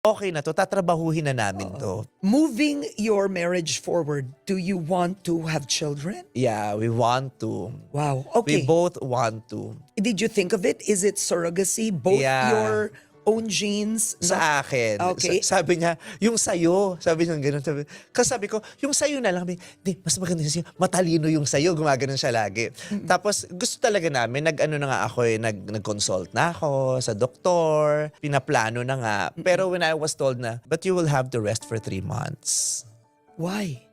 okay na to, tatrabahuhin na namin to. Moving your marriage forward, do you want to have children? Yeah, we want to. Wow. We Okay. both want to. Did you think of it? Is it surrogacy? Both Yeah. your own genes? Sa akin. Okay. Sabi niya, yung sayo. Sabi niya gano'n. Sabi ko, yung sayo na lang. Di, mas maganda yung sayo. Matalino yung sayo. Gumaganon siya lagi. Tapos gusto talaga namin, nag-ano na nga ako nag-consult na ako sa doktor. Pinaplano na nga. Pero when I was told na, but you will have to rest for 3 months. Why?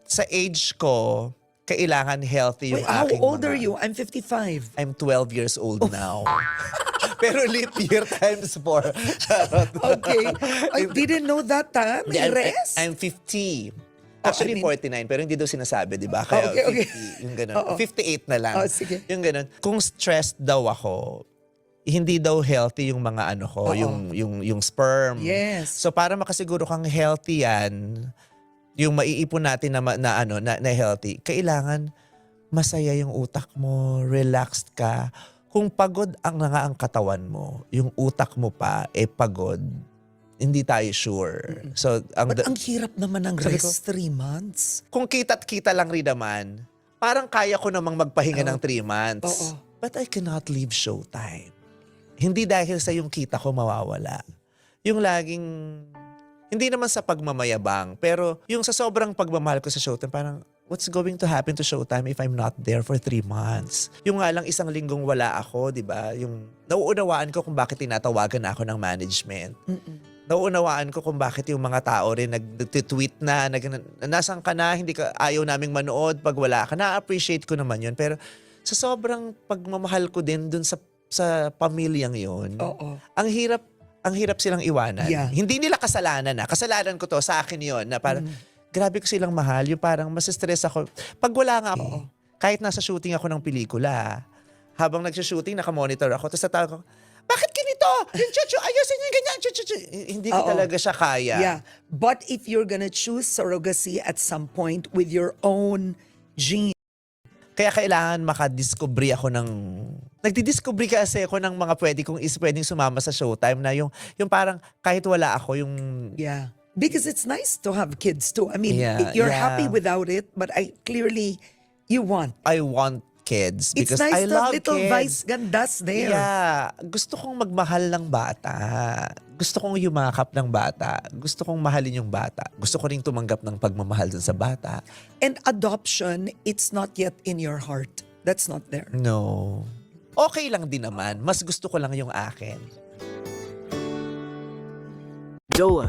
Sa age ko, kailangan healthy yung Wait, how aking old mga- are you? I'm 55. I'm 12 years old now. Pero leap year times 4. Charot. Okay. I didn't know that time. Hindi, Rest? I'm 50. Actually, I mean- 49, pero hindi daw sinasabi, di ba? Kaya Okay. 50, yung gano'n. Oo. 58 na lang. Oh, sige. Yung gano'n. Kung stressed daw ako, hindi daw healthy yung mga ano ko, Oo. yung sperm. Yes. So para makasiguro kang healthy yan, yung maiipon natin na healthy, kailangan masaya yung utak mo, relaxed ka. Kung pagod nga ang katawan mo, yung utak mo pa pagod, hindi tayo sure. So But ang hirap naman ng Sabi ko, rest 3 months. kung kita't kita lang rin naman, parang kaya ko namang magpahinga ng 3 months. Oo. But I cannot leave Showtime. Hindi dahil sa yung kita ko mawawala. Yung laging, hindi naman sa pagmamayabang, pero yung sa sobrang pagmamahal ko sa Showtime, parang, what's going to happen to Showtime if I'm not there for 3 months? Yung nga lang isang linggong wala ako, di ba? Yung nauunawaan ko kung bakit tinatawagan na ako ng management. Nauunawaan ko kung bakit yung mga tao rin nag-tweet na, nasan ka na, hindi ka, ayaw naming manood pag wala ka. Na-appreciate ko naman yun. Pero sa sobrang pagmamahal ko din dun sa pamilyang yun, Oo. ang hirap silang iwanan. Yeah. Hindi nila kasalanan na. Kasalanan ko to, sa akin yun, na parang, grabe ko silang mahal. Yung parang mas-stress ako. Pag wala nga ako, kahit nasa shooting ako ng pelikula, habang nag-shooting, nakamonitor ako, tapos natawag ko, bakit ganito? Yung chuchu, ayusin yung ganyan, chuchu. Hindi ko Oo. talaga siya kaya. Yeah. But if you're gonna choose surrogacy at some point with your own gene, Kaya kailangan makadiscovery ako ng... Nagdidiscovery kasi ako ng mga pwedeng sumama sa Showtime na yung parang kahit wala ako, yung... yeah. Because it's nice to have kids too. I mean, Yeah, you're yeah. happy without it, but clearly you want. I want kids It's because I nice to have love little kids. vice gandas there. Yeah. Gusto kong magmahal ng bata. Gusto kong yumakap ng bata. Gusto kong mahalin yung bata. Gusto ko rin tumanggap ng pagmamahal dun sa bata. And adoption, it's not yet in your heart. That's not there. No. Okay lang din naman. Mas gusto ko lang yung akin. Joa.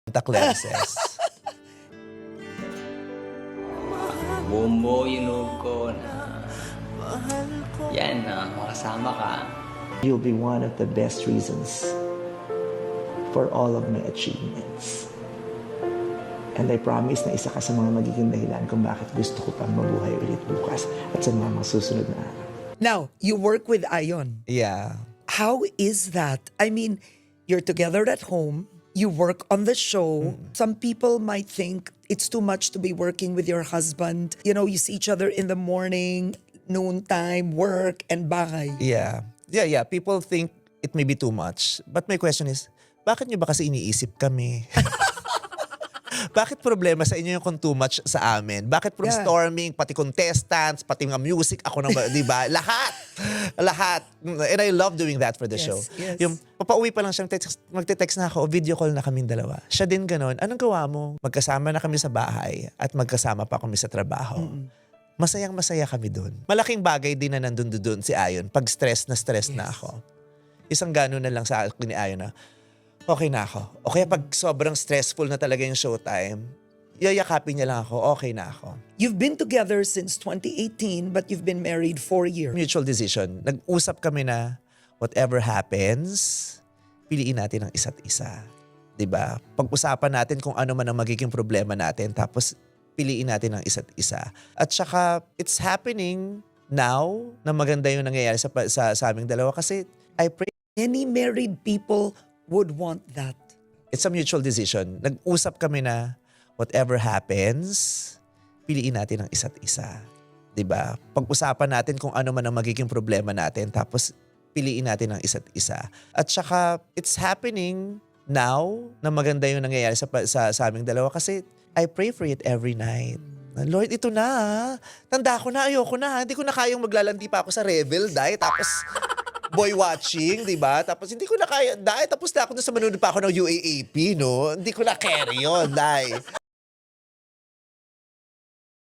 Contact lenses. Bumbo yung loob ko na yan na makasama ka. You'll be one of the best reasons for all of my achievements. And I promise na isa ka sa mga magiging dahilan kung bakit gusto ko pang mabuhay ulit bukas at sa mga susunod na araw. Now, you work with Ion. Yeah. How is that? I mean, you're together at home, you work on the show. Some people might think it's too much to be working with your husband. You know, you see each other in the morning, noontime, work, and bahay. Yeah. Yeah. People think it may be too much. But my question is, bakit nyo ba kasi iniisip kami? Bakit problema sa inyo yung kung too much sa amin? Bakit from Yeah. storming, pati contestants, pati mga music, ako nang, di ba? Lahat. Lahat. And I love doing that for the Yes, show. yes. Yung papauwi pa lang siyang magte-text na ako, o video call na kaming dalawa. Siya din ganon. Anong gawa mo? Magkasama na kami sa bahay at magkasama pa kami sa trabaho. Masayang-masaya kami doon. Malaking bagay din na nandun doon si Ayon. Pag stress na ako. Isang gano'n na lang sa akin ni Ayon na, okay na ako. O kaya pag sobrang stressful na talaga yung Showtime, yayakapin niya lang ako, okay na ako. You've been together since 2018, but you've been married 4 years. Mutual decision. Nag-usap kami na whatever happens, piliin natin ang isa't isa. 'Di ba? Pag-usapan natin kung ano man ang magiging problema natin, tapos piliin natin ang isa't isa. At saka, it's happening now na maganda yung nangyayari sa aming dalawa kasi I pray Many married people would want that. it's a mutual decision. Nag-usap kami na whatever happens, piliin natin ang isa't isa. 'Diba? Pag-usapan natin kung ano man ang magiging problema natin tapos piliin natin ang isa't isa. At saka it's happening now na maganda yung nangyayari sa aming dalawa kasi I pray for it every night. Lord, ito na ha. Tanda ko na, ayoko na ha. Hindi ko na kayang maglalandi pa ako sa Revel, Day. Tapos boy watching, di ba? Tapos hindi ko na kaya, Day. Tapos na ako na sa manood pa ako ng UAAP, no? Hindi ko na carry yun, Day.